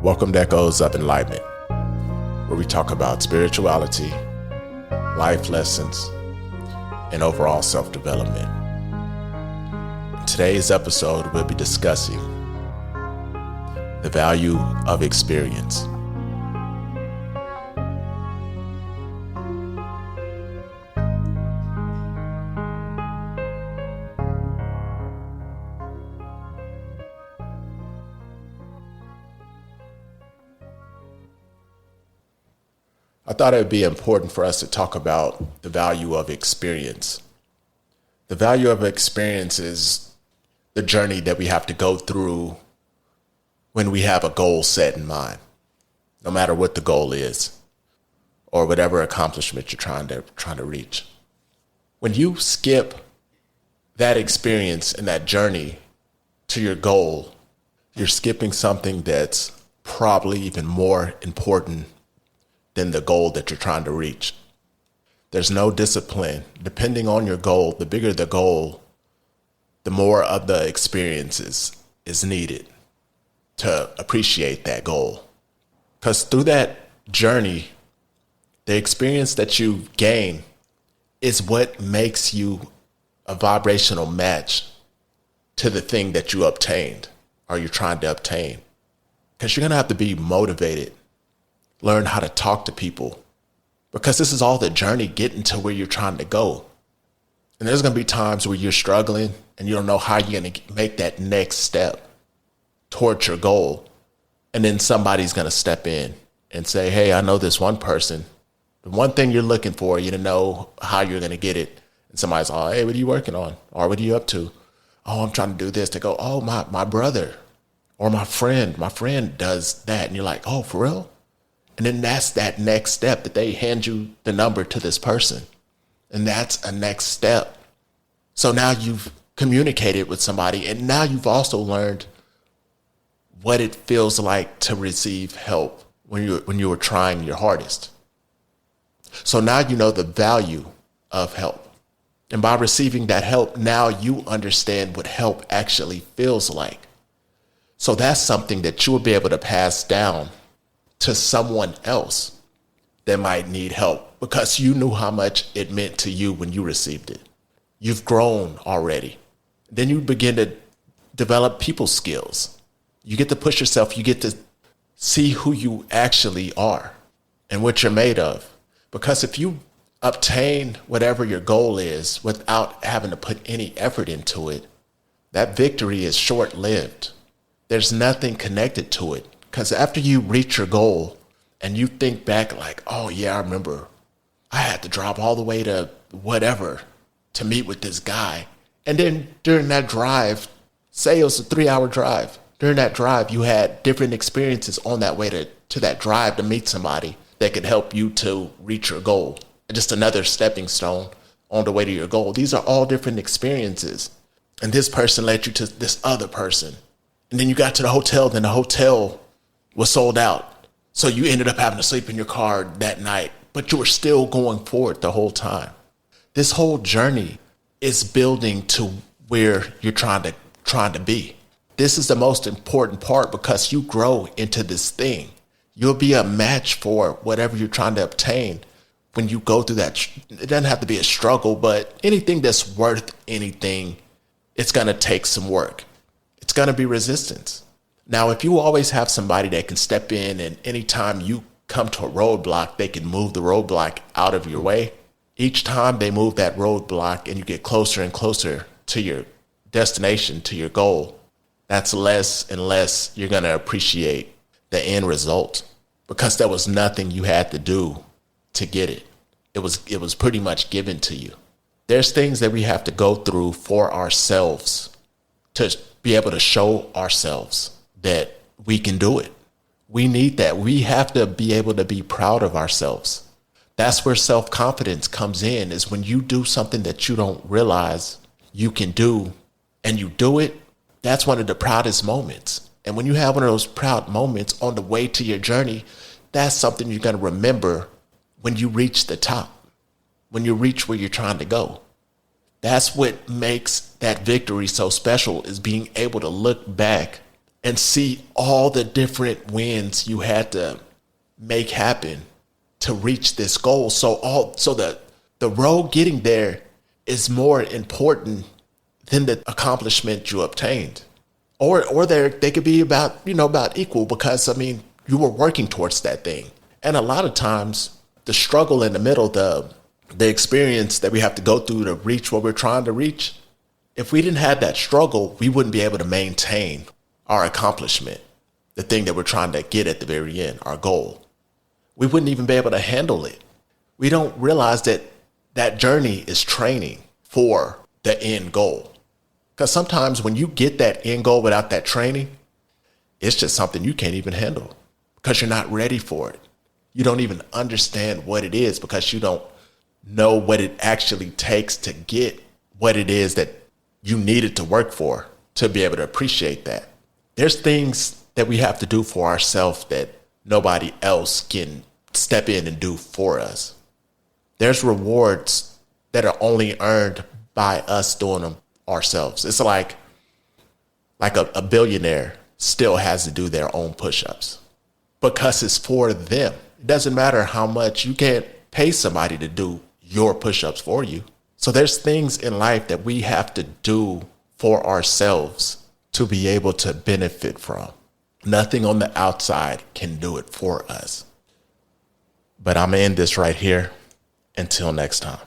Welcome to Echoes of Enlightenment, where we talk about spirituality, life lessons, and overall self-development. In today's episode, we'll be discussing the value of experience. I thought it would be important for us to talk about the value of experience. The value of experience is the journey that we have to go through when we have a goal set in mind, no matter what the goal is or whatever accomplishment you're trying to reach. When you skip that experience and that journey to your goal, you're skipping something that's probably even more important than the goal that you're trying to reach. There's no discipline. Depending on your goal, the bigger the goal, the more of the experiences is needed to appreciate that goal. Because through that journey, the experience that you gain is what makes you a vibrational match to the thing that you obtained or you're trying to obtain. Because you're going to have to be motivated, learn how to talk to people, because this is all the journey getting to where you're trying to go. And there's going to be times where you're struggling and you don't know how you're going to make that next step towards your goal. And then somebody's going to step in and say, hey, I know this one person. The one thing you're looking for, you to know how you're going to get it. And somebody's like, hey, what are you working on? Or what are you up to? Oh, I'm trying to do this. They go, oh, my brother or my friend does that. And you're like, oh, for real? And then that's that next step that they hand you the number to this person. And that's a next step. So now you've communicated with somebody, and now you've also learned what it feels like to receive help when you were trying your hardest. So now you know the value of help. And by receiving that help, now you understand what help actually feels like. So that's something that you will be able to pass down to someone else that might need help, because you knew how much it meant to you when you received it. You've grown already. Then you begin to develop people skills. You get to push yourself. You get to see who you actually are and what you're made of. Because if you obtain whatever your goal is without having to put any effort into it, that victory is short-lived. There's nothing connected to it. Because after you reach your goal and you think back like, oh yeah, I remember I had to drive all the way to whatever to meet with this guy. And then during that drive, say it was a 3-hour drive. During that drive, you had different experiences on that way to that drive to meet somebody that could help you to reach your goal. Just another stepping stone on the way to your goal. These are all different experiences. And this person led you to this other person. And then you got to the hotel, then the hotel was sold out. So you ended up having to sleep in your car that night, but you were still going forward the whole time. This whole journey is building to where you're trying to be. This is the most important part, because you grow into this thing. You'll be a match for whatever you're trying to obtain when you go through that. It doesn't have to be a struggle, but anything that's worth anything, it's going to take some work. It's going to be resistance. Now, if you always have somebody that can step in, and anytime you come to a roadblock, they can move the roadblock out of your way. Each time they move that roadblock and you get closer and closer to your destination, to your goal, that's less and less you're going to appreciate the end result, because there was nothing you had to do to get it. It was pretty much given to you. There's things that we have to go through for ourselves to be able to show ourselves that we can do it. We need that. We have to be able to be proud of ourselves. That's where self-confidence comes in, is when you do something that you don't realize you can do and you do it. That's one of the proudest moments. And when you have one of those proud moments on the way to your journey, that's something you're going to remember when you reach the top, when you reach where you're trying to go. That's what makes that victory so special, is being able to look back and see all the different wins you had to make happen to reach this goal. So the road getting there is more important than the accomplishment you obtained. Or they could be about equal, because I mean, you were working towards that thing. And a lot of times the struggle in the middle, the experience that we have to go through to reach what we're trying to reach, if we didn't have that struggle, we wouldn't be able to maintain our accomplishment, the thing that we're trying to get at the very end, our goal. We wouldn't even be able to handle it. We don't realize that that journey is training for the end goal. Because sometimes when you get that end goal without that training, it's just something you can't even handle because you're not ready for it. You don't even understand what it is because you don't know what it actually takes to get what it is that you needed to work for to be able to appreciate that. There's things that we have to do for ourselves that nobody else can step in and do for us. There's rewards that are only earned by us doing them ourselves. It's like a billionaire still has to do their own push-ups because it's for them. It doesn't matter how much. You can't pay somebody to do your push-ups for you. So there's things in life that we have to do for ourselves to be able to benefit from. Nothing on the outside can do it for us. But I'm going to end this right here. Until next time.